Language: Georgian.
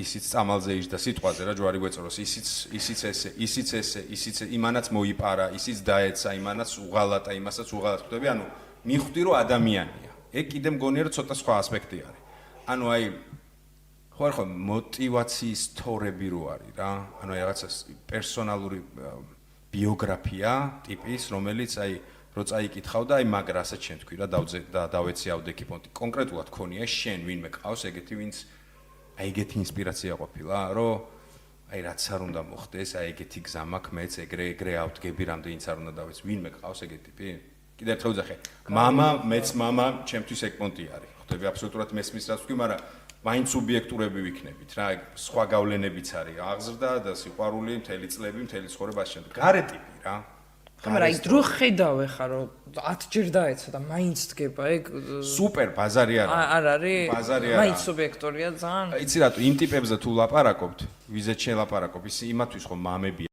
ისიც წამალზე იჯდა სიტყვაზე რა ჯვარი გვეწროს, ისიც ესე, იმანაც მოიპარა, ისიც დაეცა, იმანაც უღალატა, იმასაც უღალატ ხვდები, ანუ მიხვდი რომ ადამიანია. ეგ კიდე მგონია რომ ცოტა სხვა ასპექტი არის. ანუ აი ხო მოტივაციის თორები რო არის რა. ანუ აი რაღაცა პერსონალური ბიოგრაფია ტიპის, რომელიც აი რო წაიკითხავ და აი მაგრა ასე შენ თქვი რა დავეცი ავდექი პონტი. კონკრეტულად ქონია შენ ვინმე ყავს ეგეთი ვინც აი ეგეთი ინსპირაცია ყოფილა, რომ აი რაც არ უნდა მოხდეს, აი ეგეთი გზა მაქვს მეც ეგრე ავდგები, რამდენიც არ უნდა დავეც, ვინმე ყავს ეგეთი ტიპი? კიდევ ერთხელ ვძახე, მამა, მეც მამა, ჩემთვის ეგ პონტი არის. ხვდები აბსოლუტურად მესმის რაც ვთქვი, მაგრამ მაინც სუბიექტურები ვიქნებით რა, ეგ სხვა გავლენებიც არის. აღზრდა და სიყვარული, მთელი წლები, მთელი ცხოვრება ასე შემდეგ. გარე ტიპი რა. მაგრამ აი დრო ხედავ ხა რომ 10 ჯერ დაეცა და მაინც დგება ეგ სუპერ ბაზარი არ არის ბაზარი არა მაინც სუბიექტურია ძალიან იცი რატო იმ ტიპებზე თუ ლაპარაკობთ ვიზეთ შელაპარაკობ ის იმათვის ხომ მამები